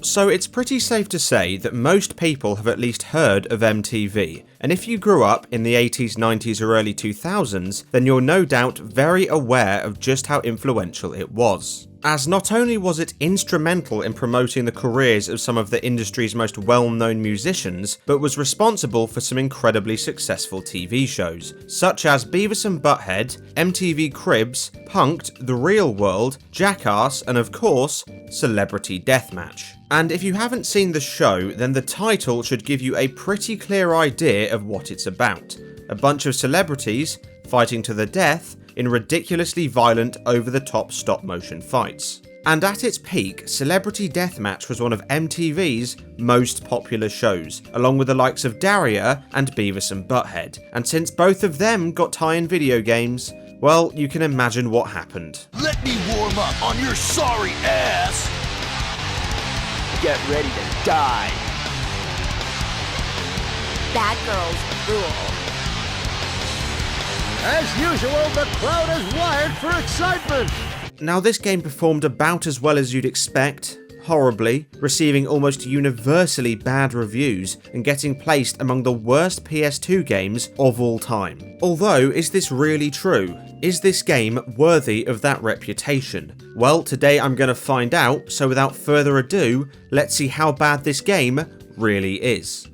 So it's pretty safe to say that most people have at least heard of MTV, and if you grew up in the 80s, 90s or early 2000s, then you're no doubt very aware of just how influential it was. As not only was it instrumental in promoting the careers of some of the industry's most well-known musicians, but was responsible for some incredibly successful TV shows, such as Beavis and Butthead, MTV Cribs, Punk'd, The Real World, Jackass, and of course, Celebrity Deathmatch. And if you haven't seen the show, then the title should give you a pretty clear idea of what it's about. A bunch of celebrities fighting to the death in ridiculously violent, over-the-top stop-motion fights. And at its peak, Celebrity Deathmatch was one of MTV's most popular shows, along with the likes of Daria and Beavis and Butthead. And since both of them got tie-in video games, well, you can imagine what happened. Let me warm up on your sorry ass! Get ready to die. Bad girls rule. As usual, the crowd is wired for excitement! Now this game performed about as well as you'd expect, horribly, receiving almost universally bad reviews and getting placed among the worst PS2 games of all time. Although, is this really true? Is this game worthy of that reputation? Well, today I'm going to find out, so without further ado, let's see how bad this game really is.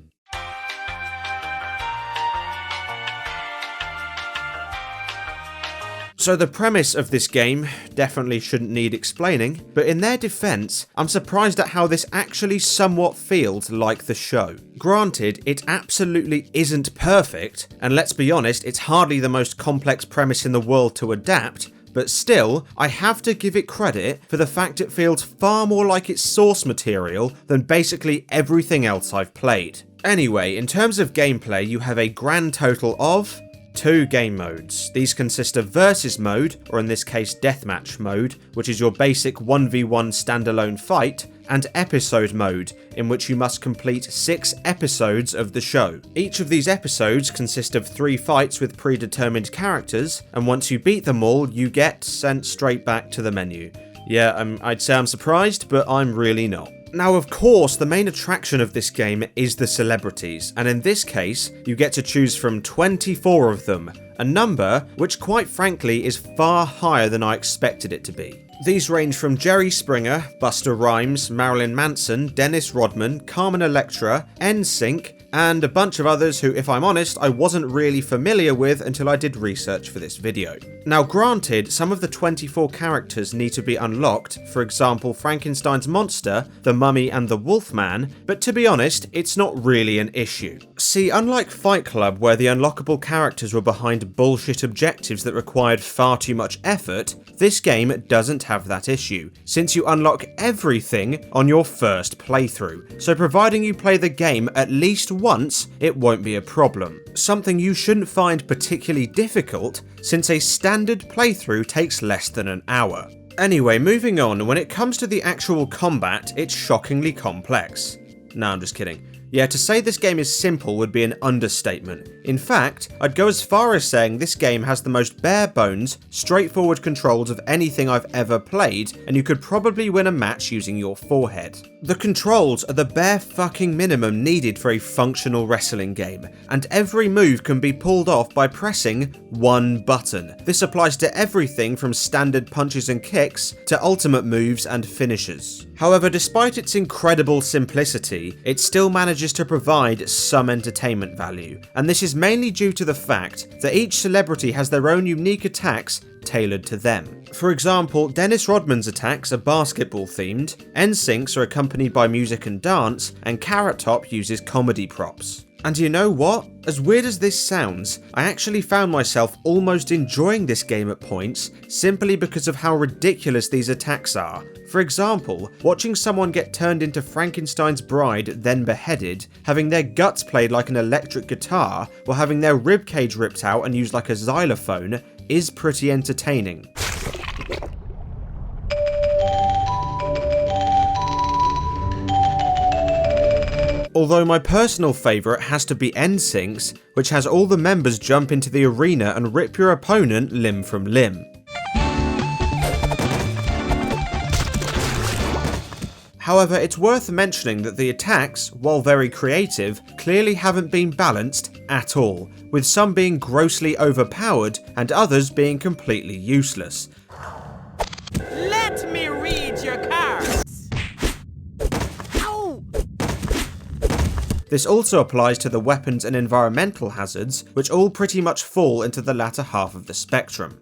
So the premise of this game definitely shouldn't need explaining, but in their defense, I'm surprised at how this actually somewhat feels like the show. Granted, it absolutely isn't perfect, and let's be honest, it's hardly the most complex premise in the world to adapt, but still, I have to give it credit for the fact it feels far more like its source material than basically everything else I've played. Anyway, in terms of gameplay, you have a grand total of 2 game modes. These consist of Versus mode, or in this case Deathmatch mode, which is your basic 1v1 standalone fight, and Episode mode, in which you must complete 6 episodes of the show. Each of these episodes consist of 3 fights with predetermined characters, and once you beat them all, you get sent straight back to the menu. Yeah, I'd say I'm surprised, but I'm really not. Now, of course, the main attraction of this game is the celebrities, and in this case, you get to choose from 24 of them, a number which quite frankly is far higher than I expected it to be. These range from Jerry Springer, Busta Rhymes, Marilyn Manson, Dennis Rodman, Carmen Electra, NSYNC, and a bunch of others who, if I'm honest, I wasn't really familiar with until I did research for this video. Now granted, some of the 24 characters need to be unlocked, for example Frankenstein's monster, the mummy and the Wolfman, but to be honest, it's not really an issue. See, unlike Fight Club where the unlockable characters were behind bullshit objectives that required far too much effort, this game doesn't have that issue, since you unlock everything on your first playthrough, so providing you play the game at least once, it won't be a problem. Something you shouldn't find particularly difficult, since a standard playthrough takes less than an hour. Anyway, moving on, when it comes to the actual combat, it's shockingly complex. No, I'm just kidding. Yeah, to say this game is simple would be an understatement. In fact, I'd go as far as saying this game has the most bare-bones, straightforward controls of anything I've ever played, and you could probably win a match using your forehead. The controls are the bare fucking minimum needed for a functional wrestling game, and every move can be pulled off by pressing one button. This applies to everything from standard punches and kicks to ultimate moves and finishes. However, despite its incredible simplicity, it still manages to provide some entertainment value, and this is mainly due to the fact that each celebrity has their own unique attacks tailored to them. For example, Dennis Rodman's attacks are basketball themed, NSYNC's are accompanied by music and dance, and Carrot Top uses comedy props. And you know what? As weird as this sounds, I actually found myself almost enjoying this game at points simply because of how ridiculous these attacks are. For example, watching someone get turned into Frankenstein's bride then beheaded, having their guts played like an electric guitar, or having their ribcage ripped out and used like a xylophone is pretty entertaining. Although my personal favourite has to be NSYNC's, which has all the members jump into the arena and rip your opponent limb from limb. However, it's worth mentioning that the attacks, while very creative, clearly haven't been balanced at all, with some being grossly overpowered and others being completely useless. Let me read your cards. Ow! This also applies to the weapons and environmental hazards, which all pretty much fall into the latter half of the spectrum.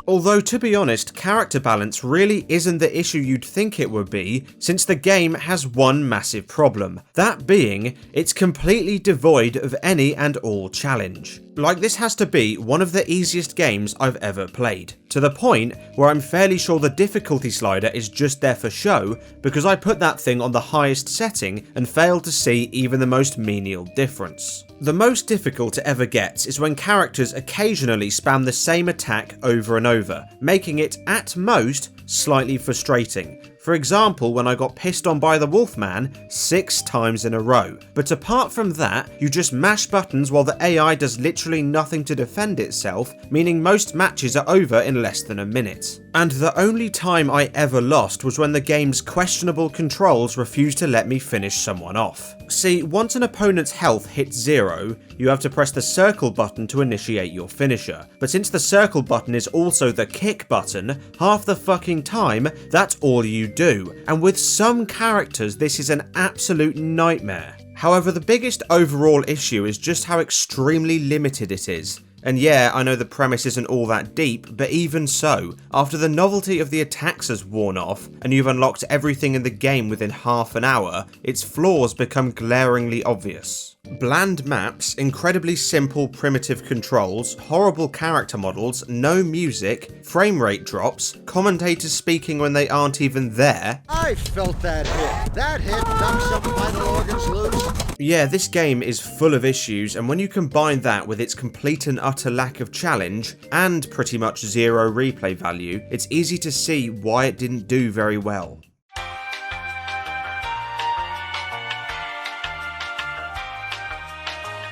Although, to be honest, character balance really isn't the issue you'd think it would be, since the game has one massive problem, that being, it's completely devoid of any and all challenge. Like, this has to be one of the easiest games I've ever played, to the point where I'm fairly sure the difficulty slider is just there for show, because I put that thing on the highest setting and failed to see even the most menial difference. The most difficult it ever gets is when characters occasionally spam the same attack over and over, making it, at most, slightly frustrating. For example, when I got pissed on by the Wolfman 6 times in a row. But apart from that, you just mash buttons while the AI does literally nothing to defend itself, meaning most matches are over in less than a minute. And the only time I ever lost was when the game's questionable controls refused to let me finish someone off. See, once an opponent's health hits 0, you have to press the circle button to initiate your finisher. But since the circle button is also the kick button, half the fucking time, that's all you do. And with some characters, this is an absolute nightmare. However, the biggest overall issue is just how extremely limited it is. And yeah, I know the premise isn't all that deep, but even so, after the novelty of the attacks has worn off, and you've unlocked everything in the game within half an hour, its flaws become glaringly obvious. Bland maps, incredibly simple primitive controls, horrible character models, no music, frame rate drops, commentators speaking when they aren't even there. I felt that hit. That hit dumped some vital organs loose. Yeah, this game is full of issues, and when you combine that with its complete and utter lack of challenge, and pretty much zero replay value, it's easy to see why it didn't do very well.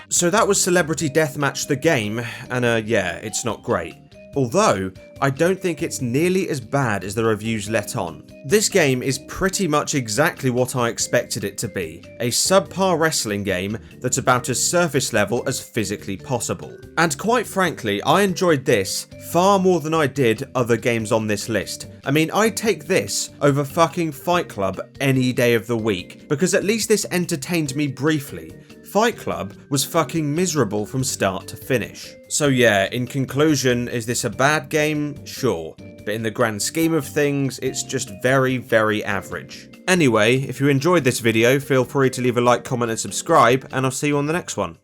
So that was Celebrity Deathmatch the game, and yeah, it's not great. Although, I don't think it's nearly as bad as the reviews let on. This game is pretty much exactly what I expected it to be, a subpar wrestling game that's about as surface level as physically possible. And quite frankly, I enjoyed this far more than I did other games on this list. I mean, I'd take this over fucking Fight Club any day of the week, because at least this entertained me briefly. Fight Club was fucking miserable from start to finish. So yeah, in conclusion, is this a bad game? Sure. But in the grand scheme of things, it's just very, very average. Anyway, if you enjoyed this video, feel free to leave a like, comment and subscribe, and I'll see you on the next one.